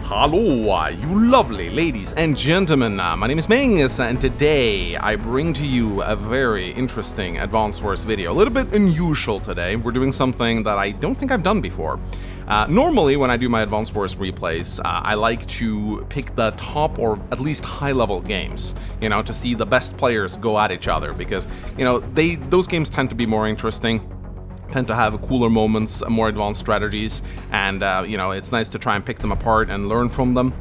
Hello, you lovely ladies and gentlemen. My name is Mangus, and today I bring to you a very interesting Advanced Wars video. A little bit unusual today. We're doing something that I don't think I've done before. Normally, when I do my Advanced Wars replays, I like to pick the top or at least high-level games, you know, to see the best players go at each other, because, you know, those games tend to be more interesting, tend to have cooler moments, more advanced strategies, and you know, it's nice to try and pick them apart and learn from them.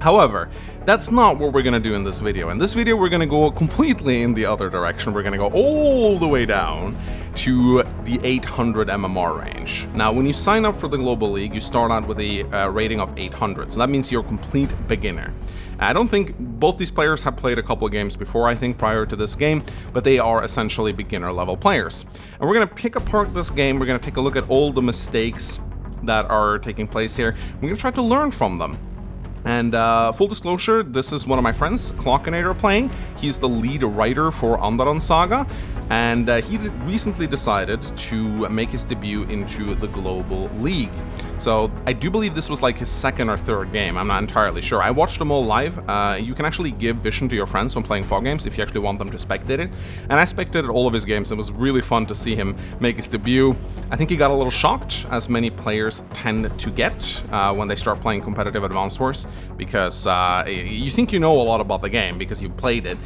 However, that's not what we're gonna do in this video. In this video, we're gonna go completely in the other direction. We're gonna go all the way down to the 800 MMR range. Now, when you sign up for the Global League, you start out with a rating of 800, so that means you're a complete beginner. I don't think both these players have played a couple of games before, I think, prior to this game, but they are essentially beginner level players. And we're gonna pick apart this game, we're gonna take a look at all the mistakes that are taking place here. We're gonna try to learn from them. And full disclosure, this is one of my friends, Clockinator, playing. He's the lead writer for Andaron Saga, and he recently decided to make his debut into the Global League. So I do believe this was like his second or third game, I'm not entirely sure. I watched them all live. You can actually give vision to your friends when playing fog games if you actually want them to spectate it. And I spectated all of his games. It was really fun to see him make his debut. I think he got a little shocked, as many players tend to get when they start playing competitive Advanced Wars, because you think you know a lot about the game because you played it.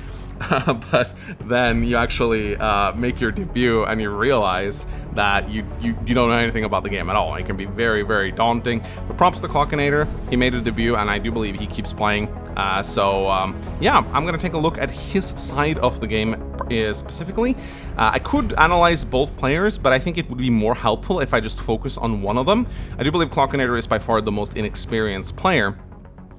But then you actually make your debut and you realize that you don't know anything about the game at all. It can be very, very daunting. But props to Clockinator. He made a debut, and I do believe he keeps playing. Yeah, I'm going to take a look at his side of the game specifically. I could analyze both players, but I think it would be more helpful if I just focus on one of them. I do believe Clockinator is by far the most inexperienced player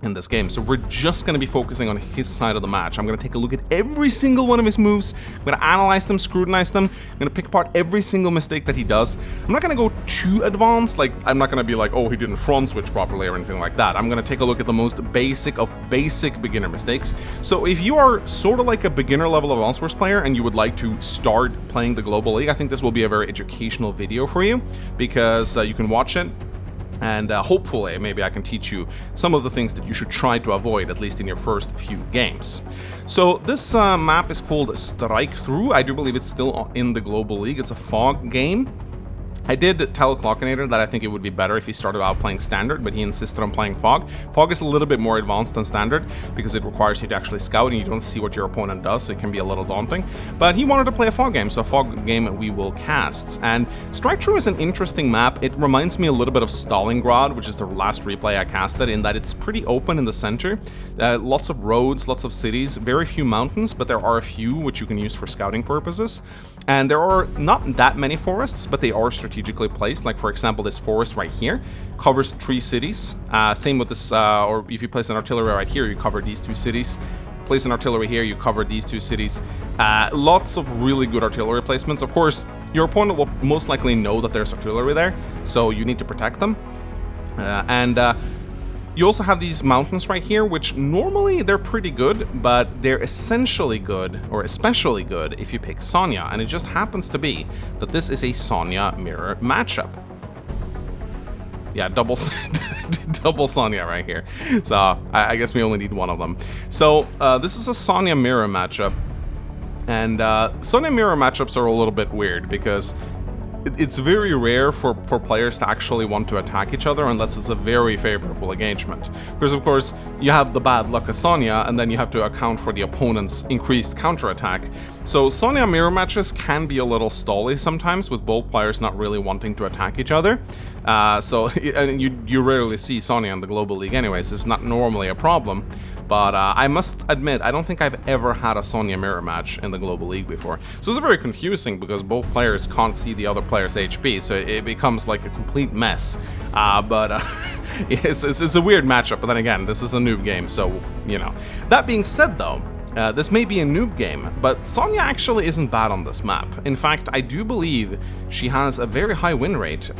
in this game, so we're just going to be focusing on his side of the match. I'm going to take a look at every single one of his moves. I'm going to analyze them, scrutinize them. I'm going to pick apart every single mistake that he does. I'm not going to go too advanced, like I'm not going to be like, oh, he didn't front switch properly or anything like that. I'm going to take a look at the most basic of basic beginner mistakes. So if you are sort of like a beginner level Advanced Wars player and you would like to start playing the Global League, I think this will be a very educational video for you, because you can watch it. And hopefully, maybe I can teach you some of the things that you should try to avoid, at least in your first few games. So this map is called Strike Through. I do believe it's still in the Global League. It's a fog game. I did tell Clockinator that I think it would be better if he started out playing Standard, but he insisted on playing Fog. Fog is a little bit more advanced than Standard, because it requires you to actually scout and you don't see what your opponent does, so it can be a little daunting. But he wanted to play a Fog game, so a Fog game we will cast. And Strike Through is an interesting map. It reminds me a little bit of Stalingrad, which is the last replay I casted, in that it's pretty open in the center. Lots of roads, lots of cities, very few mountains, but there are a few which you can use for scouting purposes. And there are not that many forests, but they are strategically placed. Like, for example, this forest right here covers 3 cities. Same with this, or if you place an artillery right here, you cover these 2 cities. Place an artillery here, you cover these 2 cities. Lots of really good artillery placements. Of course, your opponent will most likely know that there's artillery there, so you need to protect them. You also have these mountains right here, which normally they're pretty good, but they're essentially good, or especially good, if you pick Sonya. And it just happens to be that this is a Sonya mirror matchup. Yeah, double Sonya right here. So I guess we only need one of them. So this is a Sonya mirror matchup. And Sonya mirror matchups are a little bit weird, because it's very rare for players to actually want to attack each other unless it's a very favorable engagement. Because, of course, you have the bad luck of Sonya, and then you have to account for the opponent's increased counterattack. So Sonya mirror matches can be a little stally sometimes, with both players not really wanting to attack each other. And you rarely see Sonya in the Global League anyways. It's not normally a problem. But I must admit, I don't think I've ever had a Sonya mirror match in the Global League before. So it's very confusing, because both players can't see the other player's HP, so it becomes like a complete mess. It's a weird matchup, but then again, this is a noob game, so, you know. That being said, though, this may be a noob game, but Sonya actually isn't bad on this map. In fact, I do believe she has a very high win rate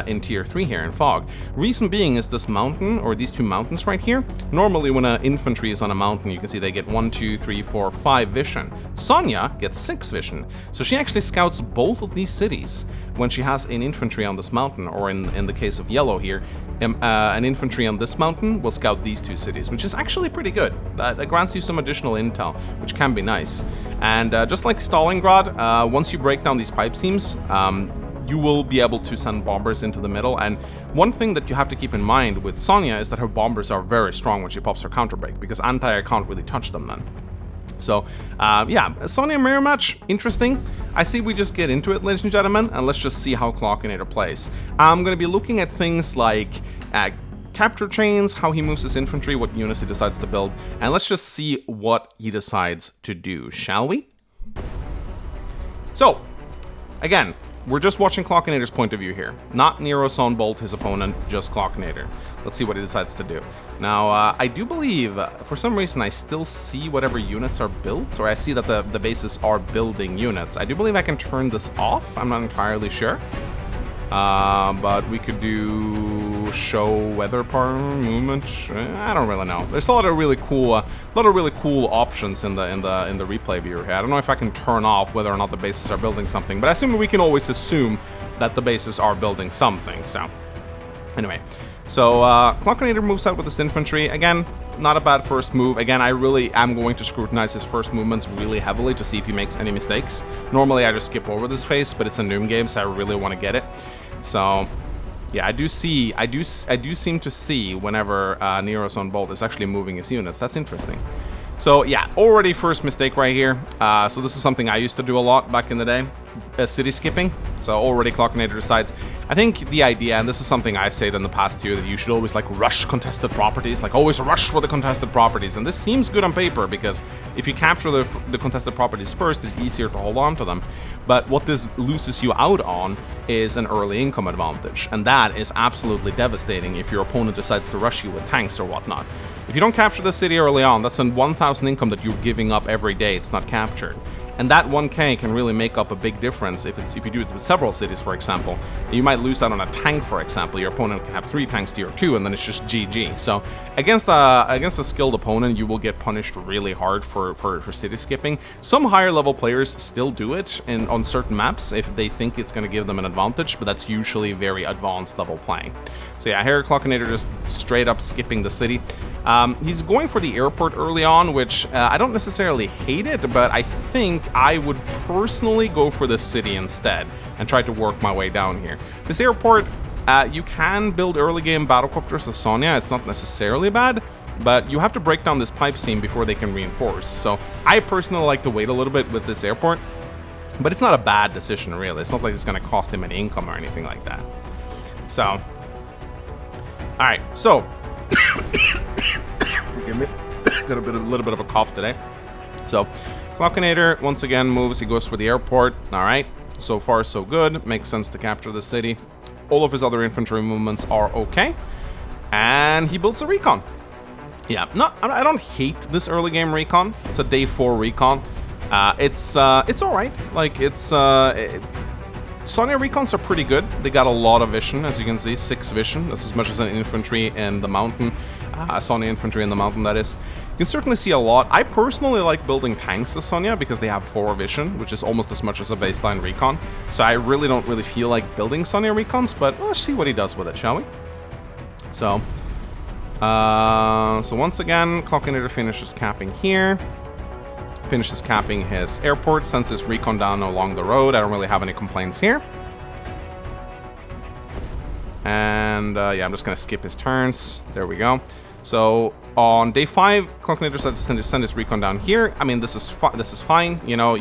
in Tier 3 here in Fog. Reason being is this mountain, or these 2 mountains right here. Normally when an infantry is on a mountain, you can see they get 1, 2, 3, 4, 5 vision. Sonya gets 6 vision, so she actually scouts both of these cities when she has an infantry on this mountain, or in the case of yellow here, an infantry on this mountain will scout these 2 cities, which is actually pretty good. That grants you some additional intel, which can be nice. And just like Stalingrad, once you break down these pipe seams, you will be able to send bombers into the middle. And one thing that you have to keep in mind with Sonia is that her bombers are very strong when she pops her counter break, because anti-air can't really touch them then. So, yeah, Sonia mirror match, interesting. I say we just get into it, ladies and gentlemen, and let's just see how Clockinator plays. I'm going to be looking at things like capture chains, how he moves his infantry, what units he decides to build, and let's just see what he decides to do, shall we? So, again, we're just watching Clockinator's point of view here. Not Nero Sonbolt, his opponent, just Clockinator. Let's see what he decides to do. Now, I do believe, for some reason, I still see whatever units are built, or I see that the bases are building units. I do believe I can turn this off. I'm not entirely sure. But we could do show weather part movement. I don't really know. There's a lot of really cool, options in the replay viewer here. I don't know if I can turn off whether or not the bases are building something, but I assume we can always assume that the bases are building something. So, anyway, so Clockinator moves out with his infantry again. Not a bad first move. Again, I really am going to scrutinize his first movements really heavily to see if he makes any mistakes. Normally, I just skip over this phase, but it's a NOOB game, so I really want to get it. So, yeah, I do seem to see whenever Nero Sonbolt is actually moving his units. That's interesting. So, yeah, already first mistake right here. So this is something I used to do a lot back in the day. City skipping. So already Clockinator decides. I think the idea, and this is something I said in the past too, that you should always like rush contested properties, like always rush for the contested properties. And this seems good on paper because if you capture the contested properties first, it's easier to hold on to them. But what this loses you out on is an early income advantage, and that is absolutely devastating if your opponent decides to rush you with tanks or whatnot. If you don't capture the city early on, that's an 1,000 income that you're giving up every day it's not captured. And that 1k can really make up a big difference if you do it with several cities, for example. You might lose out on a tank, for example. Your opponent can have 3 tanks to your 2, and then it's just GG. So against a skilled opponent, you will get punished really hard for city skipping. Some higher level players still do it on certain maps if they think it's going to give them an advantage, but that's usually very advanced level playing. So yeah, here Clockinator just straight up skipping the city. He's going for the airport early on, which I don't necessarily hate it, but I think I would personally go for the city instead and try to work my way down here. This airport, you can build early game battlecopters as Sonia. It's not necessarily bad, but you have to break down this pipe seam before they can reinforce. So I personally like to wait a little bit with this airport, but it's not a bad decision really. It's not like it's going to cost him any income or anything like that. So, all right, so forgive me, got a little bit of a cough today. So Clockinator once again moves. He goes for the airport. All right, so far so good. Makes sense to capture the city. All of his other infantry movements are okay, and he builds a recon. Yeah, I don't hate this early game recon. It's a day 4 recon. It's all right. Like Sonia recons are pretty good. They got a lot of vision, as you can see, 6 vision. That's as much as an infantry in the mountain. Sonia infantry in the mountain, that is. You can certainly see a lot. I personally like building tanks as Sonia because they have 4 vision, which is almost as much as a baseline recon. So I really don't feel like building Sonia recons, but let's see what he does with it, shall we? So, so once again, Clockinator finishes capping here. Finishes capping his airport, sends his recon down along the road. I don't really have any complaints here. And yeah, I'm just going to skip his turns. There we go. So on day 5, Clockinator decides to send his recon down here. I mean, this is fine. You know,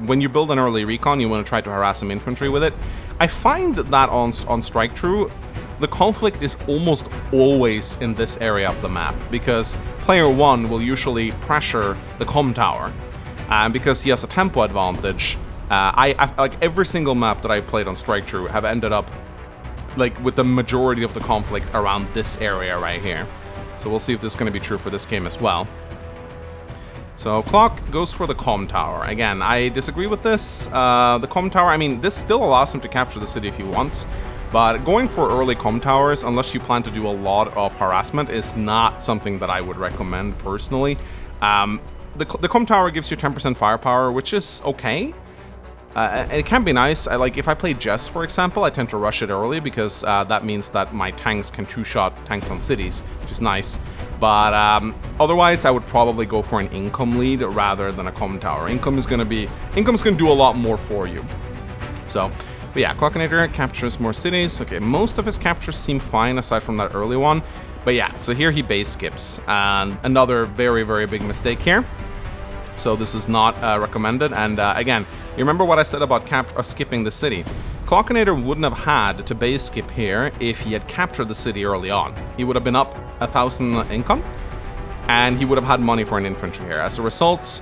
when you build an early recon, you want to try to harass some infantry with it. I find that on Strike True, the conflict is almost always in this area of the map because player 1 will usually pressure the comm tower. And because he has a tempo advantage, I like every single map that I played on Strike True have ended up like with the majority of the conflict around this area right here. So we'll see if this is going to be true for this game as well. So Clock goes for the comm tower. Again, I disagree with this. The comm tower, I mean, this still allows him to capture the city if he wants, but going for early comm towers, unless you plan to do a lot of harassment, is not something that I would recommend personally. The comm tower gives you 10% firepower, which is okay. It can be nice. Like if I play Jess, for example, I tend to rush it early because that means that my tanks can two-shot tanks on cities, which is nice. But otherwise, I would probably go for an income lead rather than a comm tower. Income's gonna do a lot more for you. So, but yeah, Clockinator captures more cities. Okay, most of his captures seem fine aside from that early one. But yeah, so here he base skips, and another very, very big mistake here. So this is not recommended. And again, you remember what I said about skipping the city? Clockinator wouldn't have had to base skip here if he had captured the city early on. He would have been up 1,000 income, and he would have had money for an infantry here. As a result,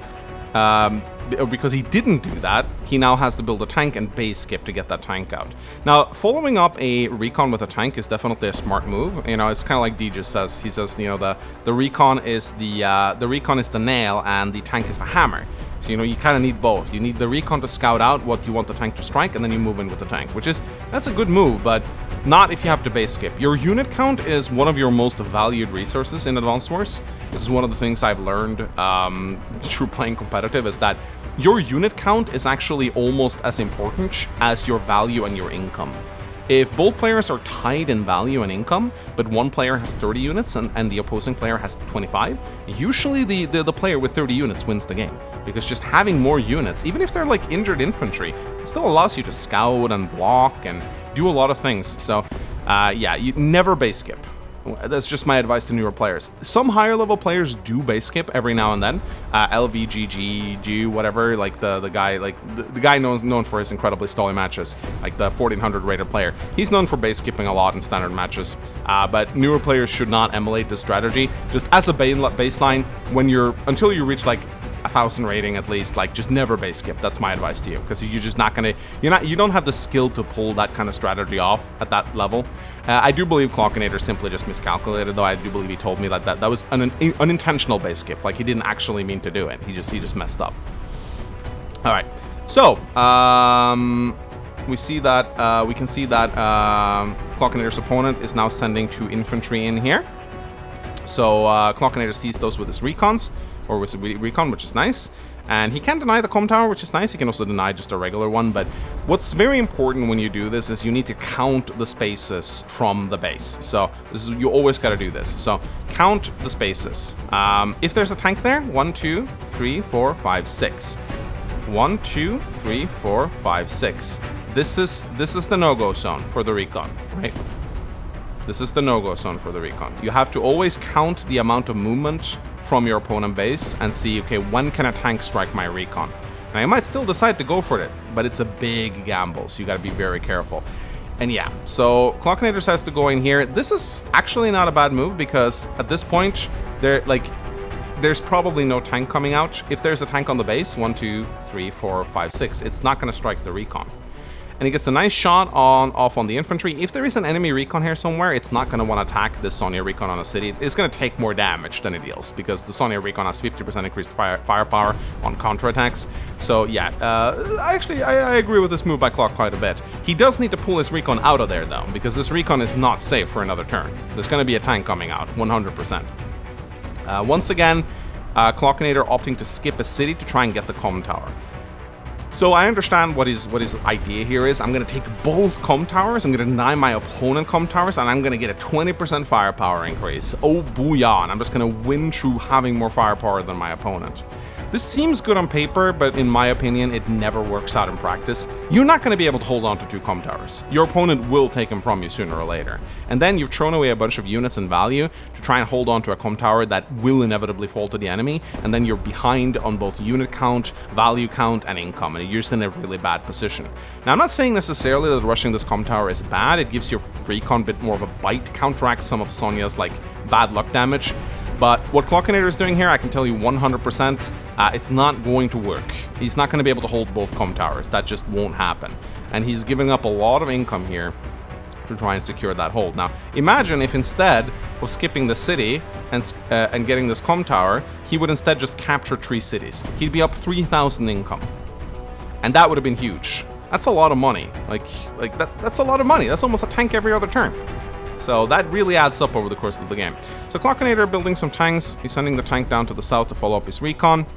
because he didn't do that, he now has to build a tank and base skip to get that tank out. Now, following up a recon with a tank is definitely a smart move. You know, it's kind of like D just says. He says, you know, the recon is the nail and the tank is the hammer. So, you know, you kind of need both. You need the recon to scout out what you want the tank to strike, and then you move in with the tank, that's a good move, but not if you have to base skip. Your unit count is one of your most valued resources in Advanced Wars. This is one of the things I've learned through playing competitive, is that your unit count is actually almost as important as your value and your income. If both players are tied in value and income, but one player has 30 units and the opposing player has 25, usually the player with 30 units wins the game. Because just having more units, even if they're like injured infantry, it still allows you to scout and block and do a lot of things. So yeah, you never base skip. That's just my advice to newer players. Some higher level players do base skip every now and then. LVGG, whatever, like the guy known for his incredibly stally matches, like the 1400 rated player. He's known for base skipping a lot in standard matches. But newer players should not emulate this strategy. Just as a baseline, until you reach like 1,000 rating at least, like just never base skip. That's my advice to you, because you're just not gonna, you don't have the skill to pull that kind of strategy off at that level. I do believe Clockinator simply just miscalculated, though. I do believe he told me that was an unintentional base skip. Like he didn't actually mean to do it. He just messed up. All right, so we see that we can see that Clockinator's opponent is now sending 2 infantry in here. So Clockinator sees those with his recons, or with a recon, which is nice. And he can deny the comm tower, which is nice. He can also deny just a regular one. But what's very important when you do this is you need to count the spaces from the base. So you always got to do this. So count the spaces. If there's a tank there, 1, 2, 3, 4, 5, 6. 1, 2, 3, 4, 5, 6. This is the no-go zone for the recon, right? This is the no-go zone for the recon. You have to always count the amount of movement from your opponent base and see, okay, when can a tank strike my recon? Now, you might still decide to go for it, but it's a big gamble, so you got to be very careful. And yeah, so Clockinator has to go in here. This is actually not a bad move, because at this point, there's probably no tank coming out. If there's a tank on the base, 1, 2, 3, 4, 5, 6, it's not going to strike the recon. And he gets a nice shot off on the infantry. If there is an enemy recon here somewhere, it's not going to want to attack this Sonya recon on a city. It's going to take more damage than it deals, because the Sonya recon has 50% increased firepower on counterattacks. So yeah, I agree with this move by Clock quite a bit. He does need to pull his recon out of there, though, because this recon is not safe for another turn. There's going to be a tank coming out, 100%. Once again, Clockinator opting to skip a city to try and get the comm tower. So I understand what his idea here is. I'm going to take both comm towers, I'm going to deny my opponent comm towers, and I'm going to get a 20% firepower increase. Oh booyah, and I'm just going to win through having more firepower than my opponent. This seems good on paper, but in my opinion, it never works out in practice. You're not going to be able to hold on to 2 comm towers. Your opponent will take them from you sooner or later. And then you've thrown away a bunch of units and value to try and hold on to a comm tower that will inevitably fall to the enemy, and then you're behind on both unit count, value count, and income, and you're just in a really bad position. Now, I'm not saying necessarily that rushing this comm tower is bad. It gives your recon a bit more of a bite, counteracts some of Sonya's like bad luck damage. But what Clockinator is doing here, I can tell you 100%, it's not going to work. He's not going to be able to hold both comm towers. That just won't happen. And he's giving up a lot of income here to try and secure that hold. Now, imagine if instead of skipping the city and getting this comm tower, he would instead just capture 3 cities. He'd be up 3,000 income. And that would have been huge. That's a lot of money. That's a lot of money. That's almost a tank every other turn. So that really adds up over the course of the game. So Clockinator building some tanks. He's sending the tank down to the south to follow up his recon.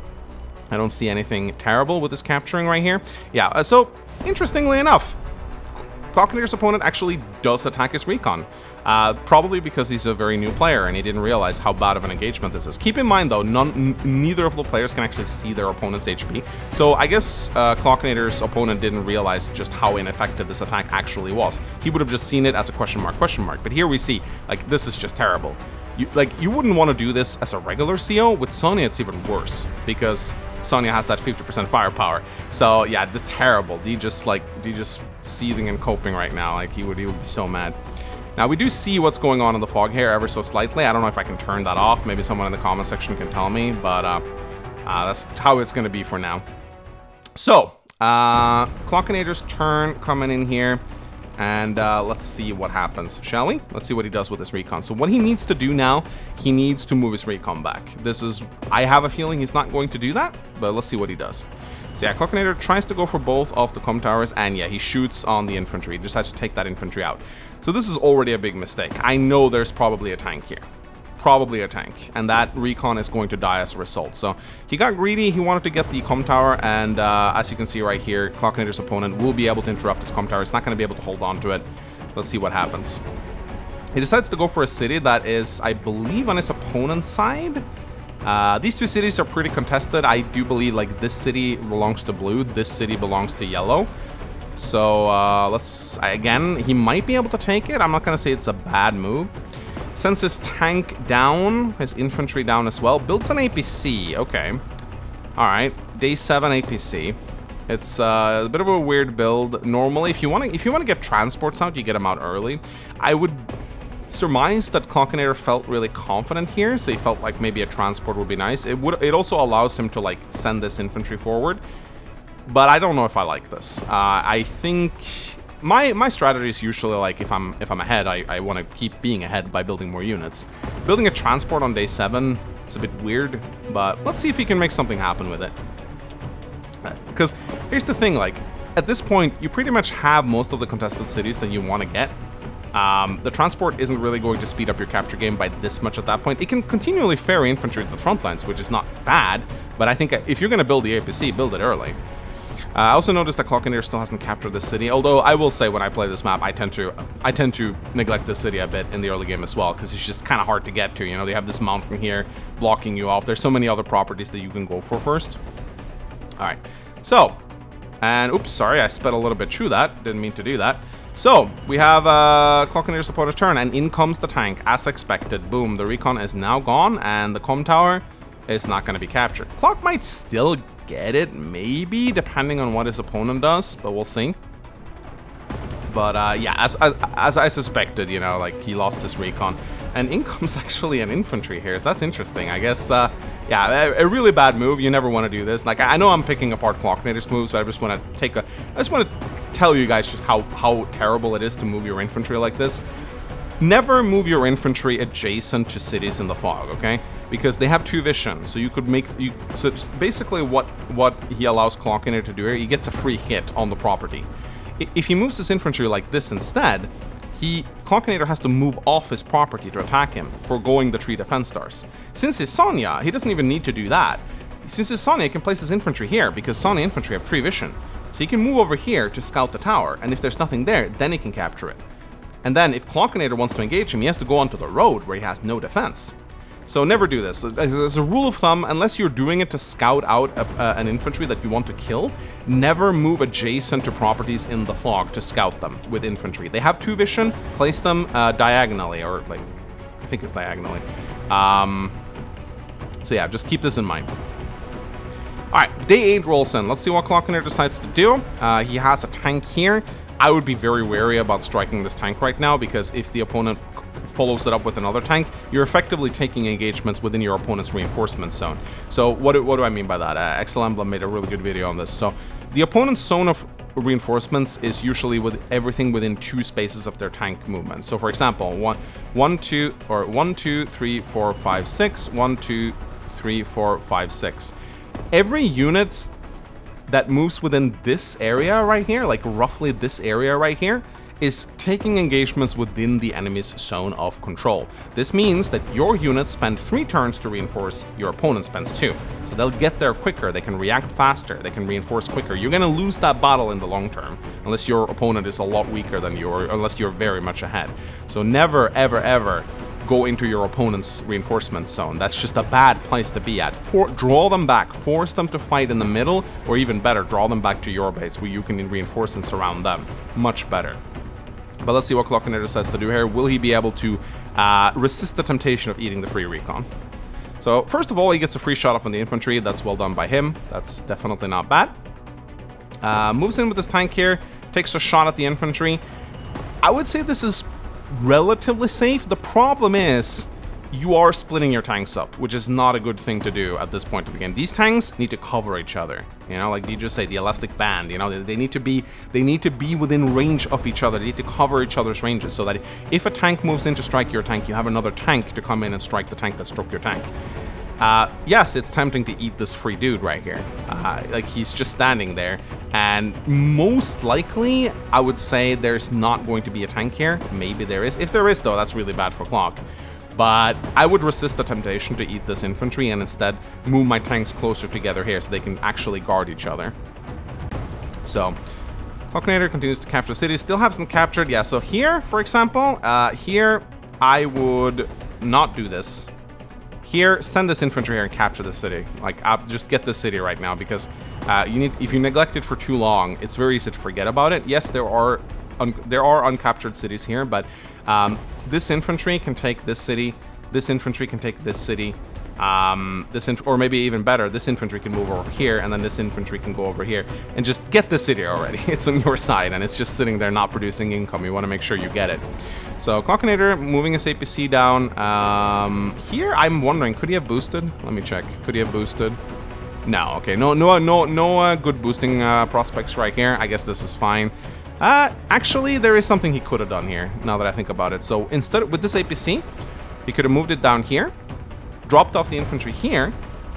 I don't see anything terrible with this capturing right here. Yeah, so interestingly enough, Clockinator's opponent actually does attack his recon. Probably because he's a very new player and he didn't realize how bad of an engagement this is. Keep in mind though, neither of the players can actually see their opponent's HP. So I guess Clockinator's opponent didn't realize just how ineffective this attack actually was. He would have just seen it as a question mark. But here we see, like, this is just terrible. You wouldn't want to do this as a regular CO. With Sonya, it's even worse because Sonya has that 50% firepower. So yeah, this terrible. D just seething and coping right now. Like he would be so mad. Now we do see what's going on in the fog here ever so slightly. I don't know if I can turn that off. Maybe someone in the comment section can tell me, but that's how it's going to be for now. So Clockinator's turn coming in here. And let's see what happens, shall we? Let's see what he does with his recon. So what he needs to do now, he needs to move his recon back. I have a feeling he's not going to do that, but let's see what he does. So yeah, Clockinator tries to go for both of the com towers, and yeah, he shoots on the infantry. He just has to take that infantry out. So this is already a big mistake. I know there's probably a tank here. Probably a tank, and that recon is going to die as a result. So he got greedy, he wanted to get the com tower, and as you can see right here, Clockinator's opponent will be able to interrupt his com tower. It's not going to be able to hold on to it. Let's see what happens. He decides to go for a city that is, I believe, on his opponent's side. These two cities are pretty contested. I do believe like this city belongs to blue, this city belongs to yellow. So again, he might be able to take it. I'm not going to say it's a bad move. Sends his tank down, his infantry down as well. Builds an APC. Okay. All right. Day 7 APC. It's a bit of a weird build. Normally, if you want to get transports out, you get them out early. I would surmise that Clockinator felt really confident here, so he felt like maybe a transport would be nice. It also allows him to like send this infantry forward. But I don't know if I like this. I think my strategy is usually like if I'm ahead, I want to keep being ahead by building more units. Building a transport on day 7 is a bit weird, but let's see if he can make something happen with it. Because here's the thing, like at this point, you pretty much have most of the contested cities that you want to get. The transport isn't really going to speed up your capture game by this much at that point. It can continually ferry infantry to the front lines, which is not bad, but I think if you're going to build the APC, build it early. I also noticed that Clockinator still hasn't captured this city, although I will say when I play this map, I tend to neglect this city a bit in the early game as well, because it's just kind of hard to get to. You know, they have this mountain here blocking you off. There's so many other properties that you can go for first. All right, so, and oops, sorry, I sped a little bit through that. Didn't mean to do that. So, we have Clockinator's opponent's turn, and in comes the tank, as expected. Boom, the recon is now gone, and the com tower is not going to be captured. Clock might still get it, maybe, depending on what his opponent does, but we'll see. But yeah, as I suspected, you know, like he lost his recon, and in comes actually an infantry here, so that's interesting. I guess, yeah, a really bad move. You never want to do this. Like, I know I'm picking apart Clockinator's moves, but I just want to tell you guys just how terrible it is to move your infantry like this. Never move your infantry adjacent to cities in the fog, okay? Because they have 2 vision, so you could make so basically what he allows Clockinator to do here, he gets a free hit on the property. If he moves his infantry like this instead, Clockinator has to move off his property to attack him, foregoing the 3 defense stars. Since he's Sonya, he doesn't even need to do that. Since he's Sonya, he can place his infantry here, because Sonya infantry have 3 vision. So he can move over here to scout the tower, and if there's nothing there, then he can capture it. And then if Clockinator wants to engage him, he has to go onto the road where he has no defense. So never do this. As a rule of thumb, unless you're doing it to scout out an infantry that you want to kill, never move adjacent to properties in the fog to scout them with infantry. They have 2 vision, place them diagonally, or like, I think it's diagonally. So yeah, just keep this in mind. Alright, day 8 rolls in. Let's see what Clockinator decides to do. He has a tank here. I would be very wary about striking this tank right now, because if the opponent follows it up with another tank, you're effectively taking engagements within your opponent's reinforcement zone. So what do I mean by that? Excel Emblem made a really good video on this. So the opponent's zone of reinforcements is usually with everything within 2 spaces of their tank movement. So for example, 1 2 3 4 5 6 1 2 3 4 5 6. Every unit that moves within this area right here, like roughly this area right here, is taking engagements within the enemy's zone of control. This means that your units spend 3 turns to reinforce, your opponent spends 2. So they'll get there quicker, they can react faster, they can reinforce quicker. You're gonna lose that battle in the long term, unless your opponent is a lot weaker than you, or unless you're very much ahead. So never, ever, ever go into your opponent's reinforcement zone. That's just a bad place to be at. Draw them back, force them to fight in the middle, or even better, draw them back to your base where you can reinforce and surround them. Much better. But let's see what Clockinator decides to do here. Will he be able to resist the temptation of eating the free recon? So first of all, he gets a free shot off on the infantry. That's well done by him. That's definitely not bad. Moves in with his tank here, takes a shot at the infantry. I would say this is relatively safe. The problem is you are splitting your tanks up, which is not a good thing to do at this point of the game. These tanks need to cover each other, you know, like you just say, the elastic band, you know, they need to be within range of each other. They need to cover each other's ranges so that if a tank moves in to strike your tank, you have another tank to come in and strike the tank that struck your tank. Yes, it's tempting to eat this free dude right here. Like, he's just standing there, and most likely, I would say there's not going to be a tank here. Maybe there is. If there is, though, that's really bad for Clock. But I would resist the temptation to eat this infantry and instead move my tanks closer together here so they can actually guard each other. So, Clockinator continues to capture cities. Still hasn't captured. Yeah, so here, for example, here, I would not do this. Here, send this infantry here and capture the city. Like, just get the city right now, because if you neglect it for too long, it's very easy to forget about it. Yes, there are uncaptured cities here, but this infantry can take this city. This infantry can take this city. Or maybe even better, this infantry can move over here, and then this infantry can go over here, and just get the city already. It's on your side, and it's just sitting there not producing income. You want to make sure you get it. So Clockinator moving his APC down. Here, I'm wondering, could he have boosted? Let me check. Could he have boosted? No. Okay. No good boosting prospects right here. I guess this is fine. Actually, there is something he could have done here, now that I think about it. So instead, with this APC, he could have moved it down here, dropped off the infantry here,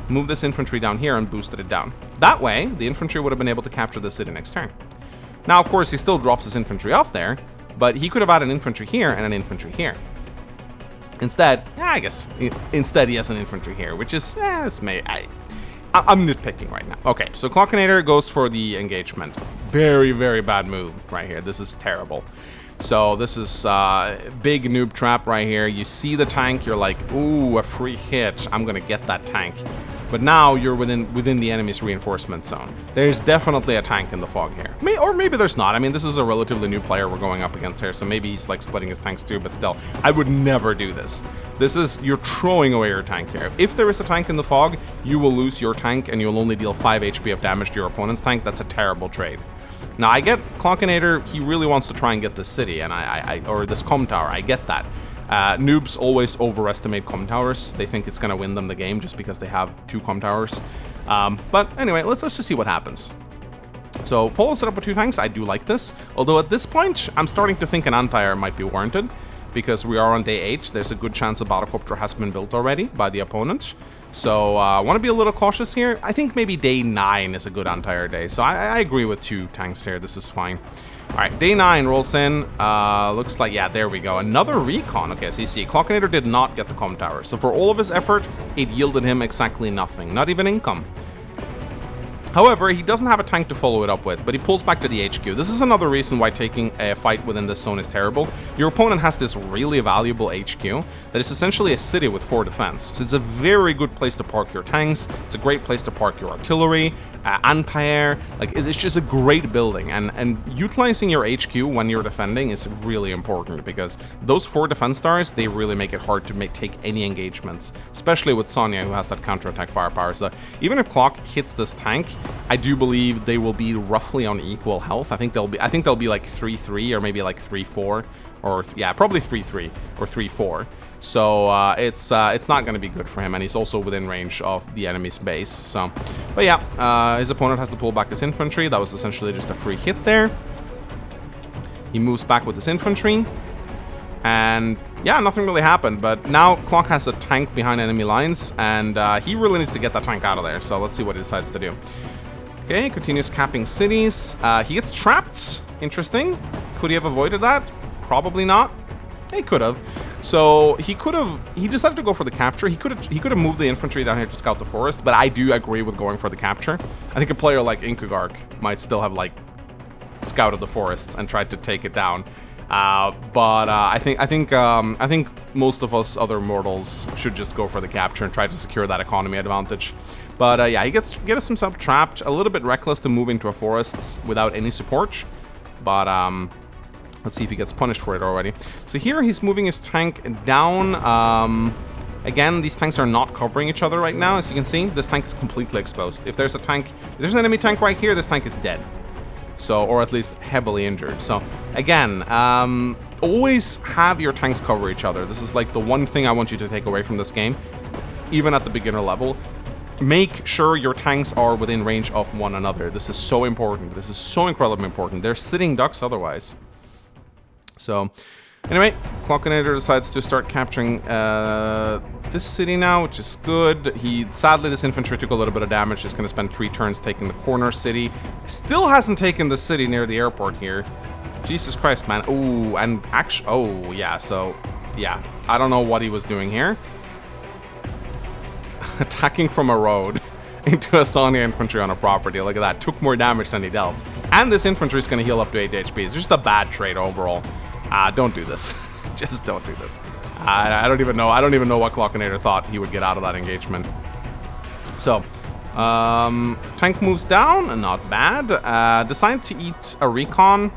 moved this infantry down here, and boosted it down. That way, the infantry would have been able to capture the city next turn. Now, of course, he still drops his infantry off there, but he could have had an infantry here and an infantry here. Instead, I guess, instead he has an infantry here, which is, I'm nitpicking right now. Okay, so Clockinator goes for the engagement. Very, very bad move right here. This is terrible. So this is big noob trap right here. You see the tank, you're like, ooh, a free hit. I'm gonna get that tank. But now you're within the enemy's reinforcement zone. There's definitely a tank in the fog here. Or maybe there's not. I mean, this is a relatively new player we're going up against here, so maybe he's like splitting his tanks too, but still, I would never do this. You're throwing away your tank here. If there is a tank in the fog, you will lose your tank and you'll only deal 5 HP of damage to your opponent's tank. That's a terrible trade. Now, I get Clockinator, he really wants to try and get this city, and or this comm tower, I get that. Noobs always overestimate comm towers. They think it's going to win them the game just because they have 2 comm towers. But anyway, let's just see what happens. So, follows it up with 2 tanks. I do like this. Although at this point, I'm starting to think an anti-air might be warranted, because we are on day 8. There's a good chance a battlecopter has been built already by the opponent. So, I want to be a little cautious here. I think maybe day 9 is a good anti-air day. So, I agree with 2 tanks here. This is fine. Alright, day 9 rolls in. Looks like, yeah, there we go. Another recon. Okay, so you see, Clockinator did not get the comm tower. So for all of his effort, it yielded him exactly nothing. Not even income. However, he doesn't have a tank to follow it up with, but he pulls back to the HQ. This is another reason why taking a fight within this zone is terrible. Your opponent has this really valuable HQ that is essentially a city with 4 defense. So it's a very good place to park your tanks. It's a great place to park your artillery, anti-air. Like, it's just a great building. And utilizing your HQ when you're defending is really important, because those 4 defense stars, they really make it hard to take any engagements, especially with Sonya, who has that counterattack firepower. So even if Clock hits this tank, I do believe they will be roughly on equal health. I think they'll be like 3-3 or maybe like 3-4, or yeah, probably 3-3 or 3-4. So it's not going to be good for him, and he's also within range of the enemy's base. So, but yeah, his opponent has to pull back his infantry. That was essentially just a free hit there. He moves back with his infantry, and yeah, nothing really happened. But now Clock has a tank behind enemy lines, and he really needs to get that tank out of there. So let's see what he decides to do. Okay, continues capping cities. He gets trapped. Interesting. Could he have avoided that? Probably not. He could have. So he decided to go for the capture. He could have moved the infantry down here to scout the forest, but I do agree with going for the capture. I think a player like Inkugark might still have like scouted the forests and tried to take it down. But I think most of us other mortals should just go for the capture and try to secure that economy advantage. But yeah, he gets himself trapped. A little bit reckless to move into a forest without any support. But let's see if he gets punished for it already. So here he's moving his tank down. Again, these tanks are not covering each other right now. As you can see, this tank is completely exposed. If there's an enemy tank right here, this tank is dead. So, or at least heavily injured. So, again, always have your tanks cover each other. This is like the one thing I want you to take away from this game, even at the beginner level. Make sure your tanks are within range of one another. This is so important. This is so incredibly important. They're sitting ducks otherwise. So, anyway, Clockinator decides to start capturing this city now, which is good. Sadly, this infantry took a little bit of damage. Just going to spend 3 turns taking the corner city. Still hasn't taken the city near the airport here. Jesus Christ, man. Oh, and actually, oh, yeah, so, yeah. I don't know what he was doing here. Attacking from a road into a Sonya infantry on a property. Look at that. Took more damage than he dealt. And this infantry is going to heal up to 8 HP. It's just a bad trade overall. Don't do this. Just don't do this. I don't even know. I don't even know what Clockinator thought he would get out of that engagement. So, tank moves down. Not bad. Decide to eat a recon.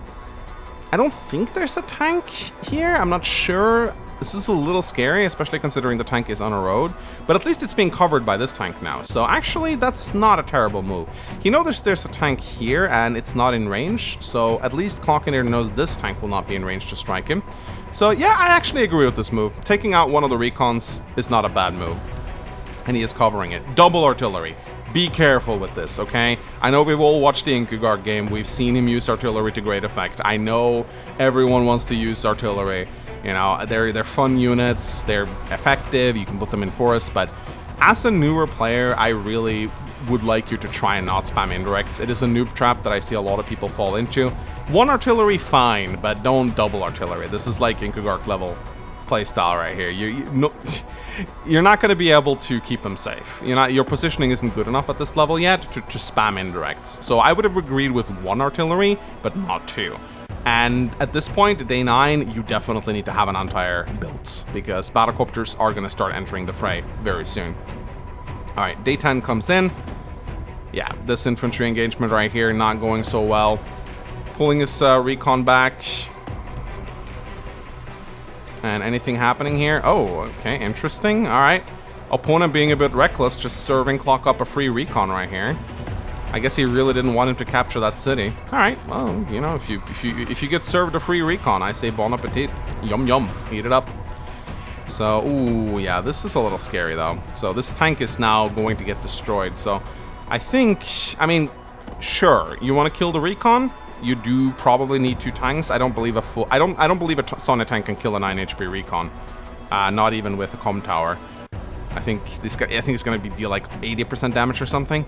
I don't think there's a tank here. I'm not sure. This is a little scary, especially considering the tank is on a road. But at least it's being covered by this tank now. So actually, that's not a terrible move. He knows there's a tank here, and it's not in range. So at least Clockinator knows this tank will not be in range to strike him. So yeah, I actually agree with this move. Taking out one of the recons is not a bad move. And he is covering it. Double artillery. Be careful with this, okay? I know we've all watched the Inkugark game. We've seen him use artillery to great effect. I know everyone wants to use artillery. You know, they're fun units, they're effective, you can put them in forests, but as a newer player, I really would like you to try and not spam indirects. It is a noob trap that I see a lot of people fall into. One artillery, fine, but don't double artillery. This is like Inkugark level playstyle right here. You're not going to be able to keep them safe. Your positioning isn't good enough at this level yet to spam indirects. So I would have agreed with 1 artillery, but not 2. And at this point, day 9, you definitely need to have an anti-air built, because battlecopters are going to start entering the fray very soon. Alright, day 10 comes in. Yeah, this infantry engagement right here, not going so well. Pulling his recon back. And anything happening here? Oh, okay, interesting. Alright. Opponent being a bit reckless, just serving clock up a free recon right here. I guess he really didn't want him to capture that city. Alright, well, you know, if you get served a free recon, I say bon appetit. Yum yum. Eat it up. So, ooh, yeah, this is a little scary though. So this tank is now going to get destroyed. So I think, I mean, sure, you want to kill the recon? You do probably need 2 tanks. I don't believe I don't believe a Sonya tank can kill a 9 HP recon. Not even with a comm tower. I think it's going to deal like 80% damage or something.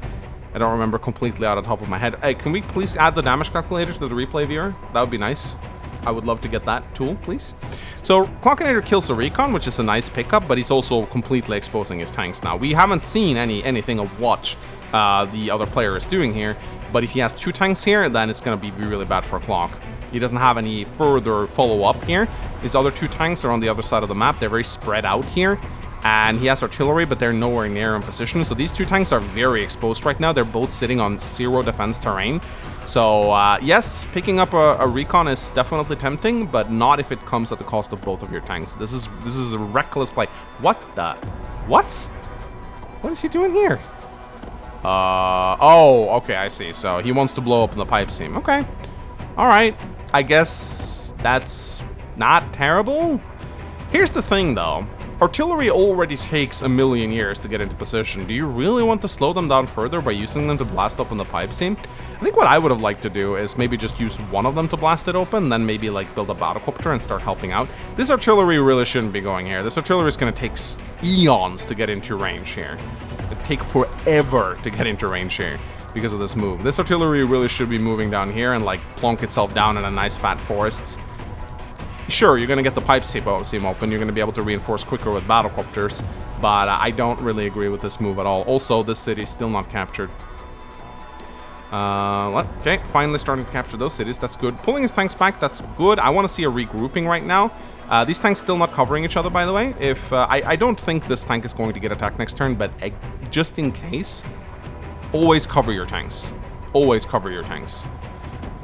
I don't remember completely out of the top of my head. Hey, can we please add the damage calculator to the replay viewer? That would be nice. I would love to get that tool, please. So, Clockinator kills the recon, which is a nice pickup, but he's also completely exposing his tanks now. We haven't seen anything of what the other player is doing here, but if he has 2 tanks here, then it's going to be really bad for Clock. He doesn't have any further follow-up here. His other 2 tanks are on the other side of the map. They're very spread out here. And he has artillery, but they're nowhere near in position. So these 2 tanks are very exposed right now. They're both sitting on 0 defense terrain. So, yes, picking up a recon is definitely tempting, but not if it comes at the cost of both of your tanks. This is a reckless play. What the? What? What is he doing here? Oh, okay, I see. So he wants to blow up the pipe seam. Okay. All right. I guess that's not terrible. Here's the thing, though. Artillery already takes a million years to get into position. Do you really want to slow them down further by using them to blast open the pipe seam? I think what I would have liked to do is maybe just use one of them to blast it open, then maybe like build a battlecopter and start helping out. This artillery really shouldn't be going here. This artillery is going to take eons to get into range here. It'd take forever to get into range here. because of this move. This artillery really should be moving down here and like plonk itself down in a nice fat forests. Sure, you're gonna get the pipe seam open, you're gonna be able to reinforce quicker with battlecopters, but I don't really agree with this move at all. Also, this city is still not captured. Okay, finally starting to capture those cities, that's good. Pulling his tanks back, that's good. I want to see a regrouping right now. These tanks still not covering each other, by the way. If I don't think this tank is going to get attacked next turn, but just in case, always cover your tanks. Always cover your tanks.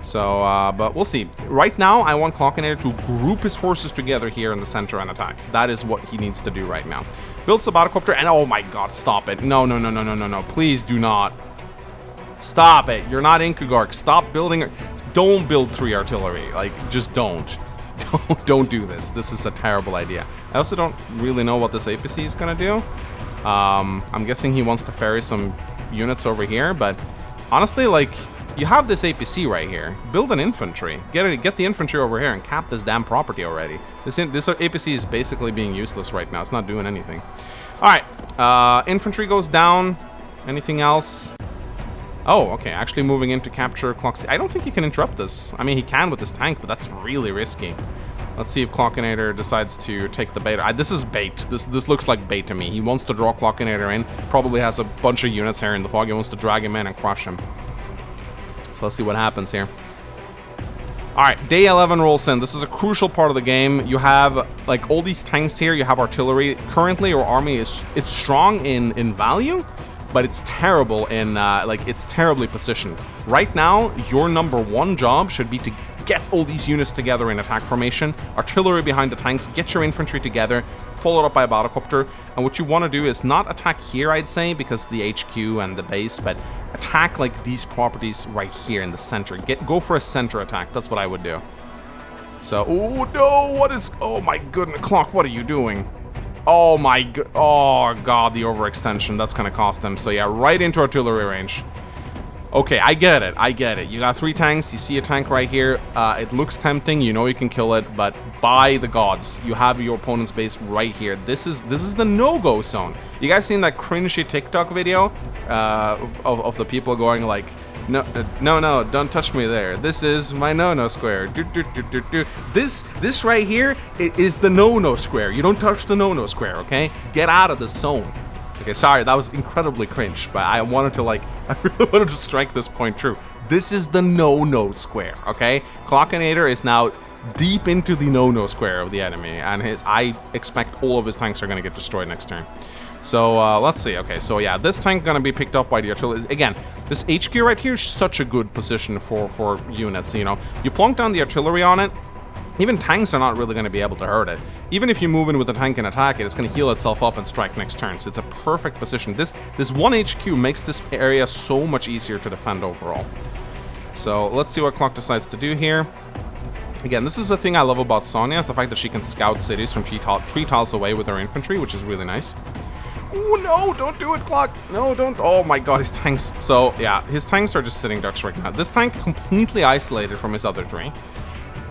So, but we'll see. Right now, I want Clockinator to group his forces together here in the center and attack. That is what he needs to do right now. Builds a battlecopter, and oh my god, stop it. No, no, no, no, no, no, no. Please do not. Stop it. You're not Inkugark. Stop building. Don't build 3 artillery. Like, just don't. Don't do this. This is a terrible idea. I also don't really know what this APC is going to do. I'm guessing he wants to ferry some units over here, but honestly, like, you have this APC right here. Build an infantry. Get the infantry over here and cap this damn property already. This APC is basically being useless right now. It's not doing anything. All right. Infantry goes down. Anything else? Oh, okay, actually moving in to capture Clock. I don't think he can interrupt this. I mean, he can with this tank, but that's really risky. Let's see if Clockinator decides to take the bait. This is bait. This looks like bait to me. He wants to draw Clockinator in. Probably has a bunch of units here in the fog. He wants to drag him in and crush him. So let's see what happens here. All right, day 11 rolls in. This is a crucial part of the game. You have, like, all these tanks here. You have artillery. Currently, your army it's strong in value, but it's terrible in, it's terribly positioned. Right now, your #1 job should be to get all these units together in attack formation, artillery behind the tanks, get your infantry together, followed up by a battlecopter. And what you want to do is not attack here, I'd say, because the HQ and the base, but attack, like, these properties right here in the center. Go for a center attack. That's what I would do. So, oh no, oh my goodness, Clock, what are you doing? Oh my god, oh god, the overextension, that's gonna cost him. So yeah, right into artillery range. Okay, I get it. You got 3 tanks, you see a tank right here. It looks tempting, you know you can kill it, but by the gods, you have your opponent's base right here. This is the no-go zone. You guys seen that cringy TikTok video of the people going like, no, don't touch me there. This is my no-no square. This right here is the no-no square. You don't touch the no-no square, okay? Get out of the zone. Okay, sorry, that was incredibly cringe, but I wanted to, like, I really wanted to strike this point true. This is the no-no square, okay? Clockinator is now deep into the no-no square of the enemy, and I expect all of his tanks are going to get destroyed next turn. So, let's see. Okay, so yeah, this tank gonna be picked up by the artillery. Again, this HQ right here is such a good position for units, you know. You plonk down the artillery on it, even tanks are not really going to be able to hurt it. Even if you move in with the tank and attack it, it's going to heal itself up and strike next turn. So it's a perfect position. This one HQ makes this area so much easier to defend overall. So let's see what Clock decides to do here. Again, this is the thing I love about Sonya, is the fact that she can scout cities from 3 tiles away with her infantry, which is really nice. Oh no, don't do it, Clock. No, don't. Oh my god, his tanks. So yeah, his tanks are just sitting ducks right now. This tank completely isolated from his other 3.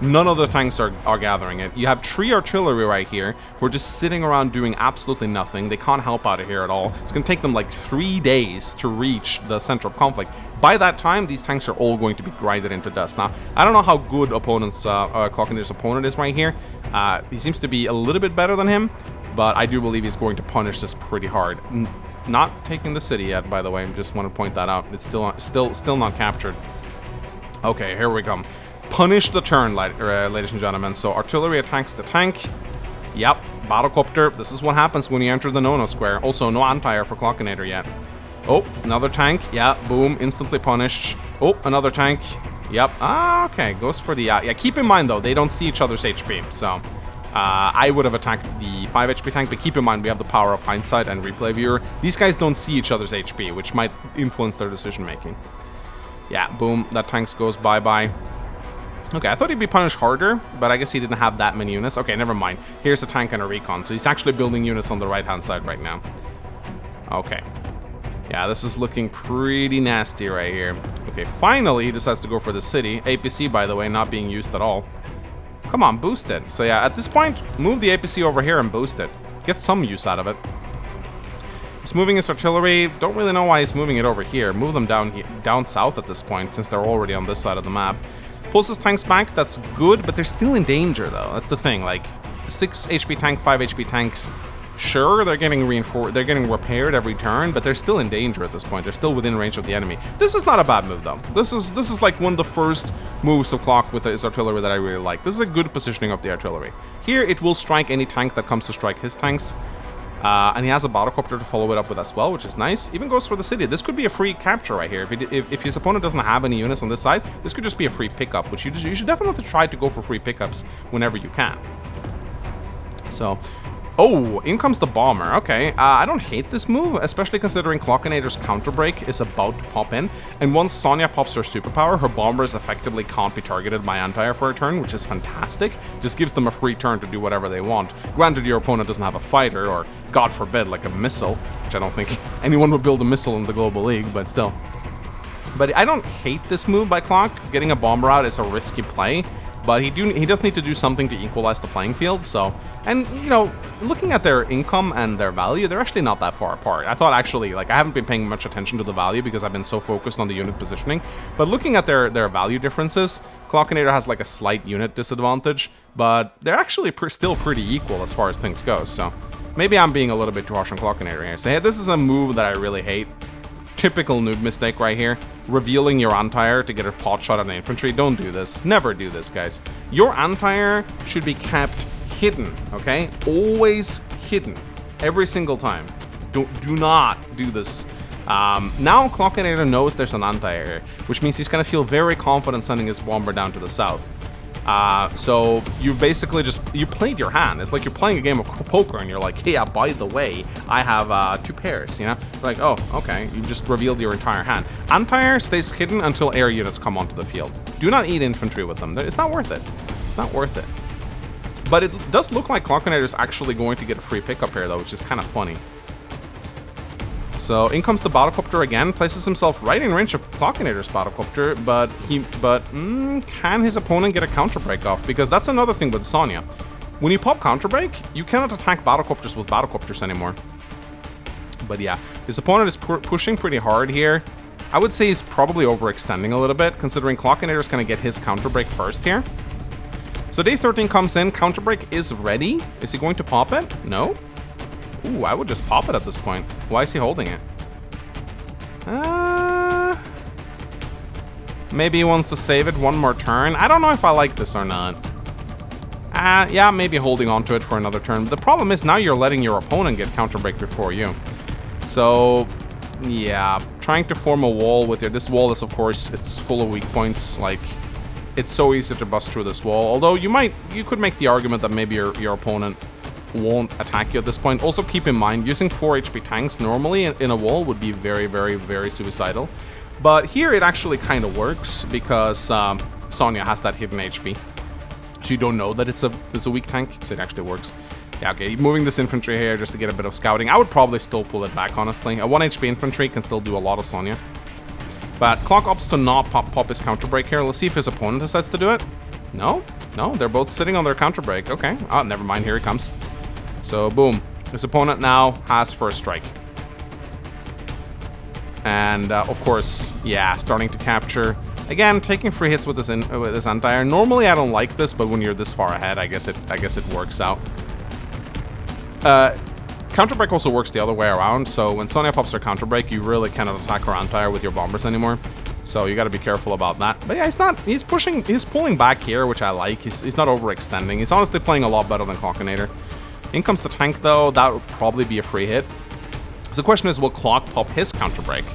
None of the tanks are gathering it. You have 3 artillery right here who are just sitting around doing absolutely nothing. They can't help out of here at all. It's going to take them like 3 days to reach the center of conflict. By that time, these tanks are all going to be grinded into dust. Now, I don't know how good Clockinator's opponent is right here. He seems to be a little bit better than him, but I do believe he's going to punish this pretty hard. Not taking the city yet, by the way. I just want to point that out. It's still not captured. Okay, here we come. Punish the turn, ladies and gentlemen. So artillery attacks the tank. Yep, battlecopter. This is what happens when you enter the no-no square. Also, no anti-air for Clockinator yet. Oh, another tank. Yeah, boom, instantly punished. Oh, another tank. Yep. Ah, okay, goes for the... yeah, keep in mind, though, they don't see each other's HP. So I would have attacked the 5 HP tank, but keep in mind, we have the power of hindsight and replay viewer. These guys don't see each other's HP, which might influence their decision-making. Yeah, boom, that tank goes bye-bye. Okay, I thought he'd be punished harder, but I guess he didn't have that many units. Okay, never mind. Here's a tank and a recon, so he's actually building units on the right-hand side right now. Okay. Yeah, this is looking pretty nasty right here. Okay, finally he decides to go for the city. APC, by the way, not being used at all. Come on, boost it. So yeah, at this point, move the APC over here and boost it. Get some use out of it. He's moving his artillery. Don't really know why he's moving it over here. Move them down south at this point, since they're already on this side of the map. Pulls his tanks back. That's good, but they're still in danger, though. That's the thing. Like, 6 HP tank, 5 HP tanks. Sure, they're getting reinforced. They're getting repaired every turn, but they're still in danger at this point. They're still within range of the enemy. This is not a bad move, though. This is like one of the first moves of Clock with his artillery that I really like. This is a good positioning of the artillery. Here, it will strike any tank that comes to strike his tanks. And he has a battlecopter to follow it up with as well, which is nice. Even goes for the city. This could be a free capture right here. If his opponent doesn't have any units on this side, this could just be a free pickup, which you should definitely try to go for free pickups whenever you can. So, oh, in comes the bomber. Okay, I don't hate this move, especially considering Clockinator's counter break is about to pop in. And once Sonya pops her superpower, her bombers effectively can't be targeted by anti-air for a turn, which is fantastic. Just gives them a free turn to do whatever they want. Granted, your opponent doesn't have a fighter, or God forbid, like a missile, which I don't think anyone would build a missile in the Global League, but still. But I don't hate this move by Clock. Getting a bomber out is a risky play. But he does need to do something to equalize the playing field, so... And, you know, looking at their income and their value, they're actually not that far apart. I thought actually, like, I haven't been paying much attention to the value because I've been so focused on the unit positioning. But looking at their value differences, Clockinator has, like, a slight unit disadvantage. But they're actually still pretty equal as far as things go, so... Maybe I'm being a little bit too harsh on Clockinator here. So, hey, this is a move that I really hate. Typical noob mistake right here. Revealing your anti-air to get a pot shot at an infantry. Don't do this. Never do this, guys. Your anti-air should be kept hidden, okay? Always hidden. Every single time. Do not do this. Now Clockinator knows there's an anti-air, which means he's going to feel very confident sending his bomber down to the south. So you basically you played your hand. It's like you're playing a game of poker and you're like, hey, by the way, I have 2 pairs, you know? Like, oh, okay, you just revealed your entire hand. Anti-air stays hidden until air units come onto the field. Do not eat infantry with them. It's not worth it. It's not worth it. But it does look like Clockinator is actually going to get a free pickup here, though, which is kind of funny. So in comes the battlecopter again, places himself right in range of Clockinator's battlecopter, but can his opponent get a counter break off? Because that's another thing with Sonya. When you pop counter break, you cannot attack battlecopters with battlecopters anymore. But yeah, his opponent is pushing pretty hard here. I would say he's probably overextending a little bit, considering Clockinator is going to get his counter break first here. So day 13 comes in, counter break is ready. Is he going to pop it? No. Ooh, I would just pop it at this point. Why is he holding it? Maybe he wants to save it one more turn. I don't know if I like this or not. Yeah, maybe holding on to it for another turn. But the problem is now you're letting your opponent get counter break before you. So, yeah, trying to form a wall with this wall is, of course, it's full of weak points. Like, it's so easy to bust through this wall. Although you could make the argument that maybe your opponent won't attack you at this point. Also keep in mind, using 4 HP tanks normally in a wall would be very, very, very suicidal. But here it actually kind of works because Sonya has that hidden HP. So you don't know that it's a weak tank, so it actually works. Yeah, okay, moving this infantry here just to get a bit of scouting. I would probably still pull it back, honestly. A 1 HP infantry can still do a lot of Sonya. But Clock opts to not pop his counter break here. Let's see if his opponent decides to do it. No, they're both sitting on their counter break. Okay, oh, never mind, here he comes. So, boom. His opponent now has first strike. And, of course, yeah, starting to capture. Again, taking free hits with this anti-air. Normally, I don't like this, but when you're this far ahead, I guess it works out. Counter break also works the other way around. So, when Sonya pops her counter break, you really cannot attack her anti-air with your bombers anymore. So, you got to be careful about that. But yeah, he's pulling back here, which I like. He's not overextending. He's honestly playing a lot better than Clockinator. In comes the tank, though. That would probably be a free hit. So the question is, will Clock pop his counter break?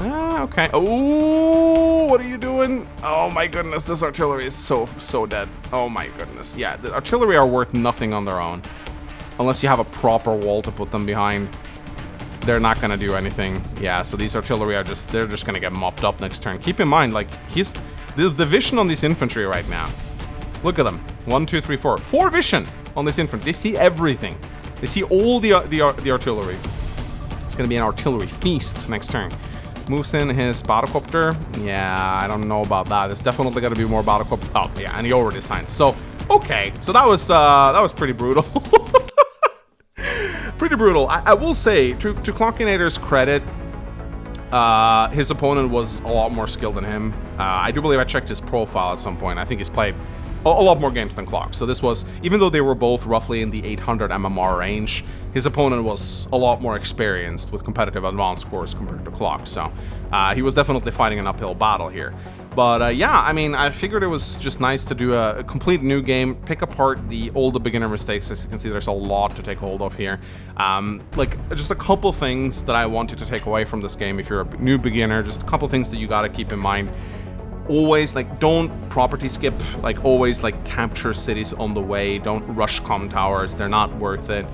Okay. Oh, what are you doing? Oh my goodness, this artillery is so dead. Oh my goodness. Yeah, the artillery are worth nothing on their own. Unless you have a proper wall to put them behind. They're not going to do anything. Yeah, so these artillery are they're just going to get mopped up next turn. Keep in mind, like, the vision on this infantry right now. Look at them. 1, 2, 3, 4. 4 vision on this infantry. They see everything. They see all the artillery. It's going to be an artillery feast next turn. Moves in his battlecopter. Yeah, I don't know about that. There's definitely got to be more battlecopter. Oh, yeah, and he already signed. So, okay. So that was pretty brutal. Pretty brutal. I will say, to Clockinator's credit, his opponent was a lot more skilled than him. I do believe I checked his profile at some point. I think he's played a lot more games than Clock. So this was, even though they were both roughly in the 800 MMR range, his opponent was a lot more experienced with competitive advanced scores compared to Clock. So he was definitely fighting an uphill battle here. But yeah, I mean, I figured it was just nice to do a complete new game, pick apart all the beginner mistakes. As you can see, there's a lot to take hold of here. Like, just a couple things that I wanted to take away from this game if you're a new beginner, just a couple things that you gotta keep in mind. Always, like, don't property skip, like, always, like, capture cities on the way, don't rush comm towers, they're not worth it.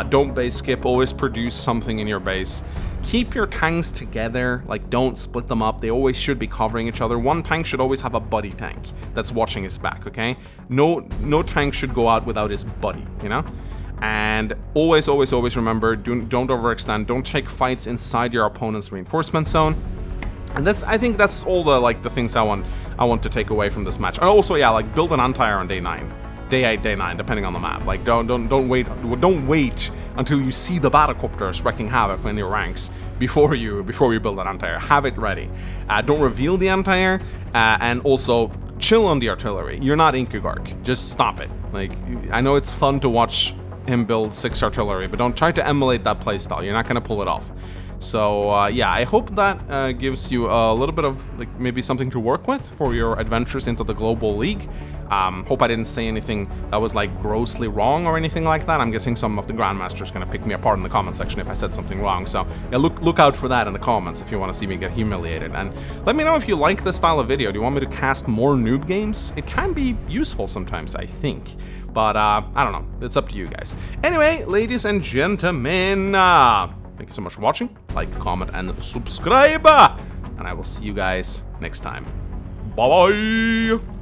Don't base skip, always produce something in your base. Keep your tanks together, like, don't split them up, they always should be covering each other. One tank should always have a buddy tank that's watching his back, okay? No tank should go out without his buddy, you know? And always remember, don't overextend, don't take fights inside your opponent's reinforcement zone. And I think that's all the things I want to take away from this match. And also, yeah, like, build an anti-air on day 9. Day 8, day 9, depending on the map. Like, don't wait until you see the battlecopters wrecking havoc in your ranks before you build an anti-air. Have it ready. Don't reveal the anti-air, and also chill on the artillery. You're not Inkugark. Just stop it. Like, I know it's fun to watch him build 6 artillery, but don't try to emulate that playstyle. You're not gonna pull it off. So yeah, I hope that gives you a little bit of, like, maybe something to work with for your adventures into the Global League. Hope I didn't say anything that was, like, grossly wrong or anything like that. I'm guessing some of the Grandmasters gonna pick me apart in the comment section if I said something wrong. So yeah, look out for that in the comments if you want to see me get humiliated. And let me know if you like this style of video. Do you want me to cast more noob games? It can be useful sometimes, I think. But I don't know. It's up to you guys. Anyway, ladies and gentlemen, thank you so much for watching. Like, comment, and subscribe. And I will see you guys next time. Bye-bye.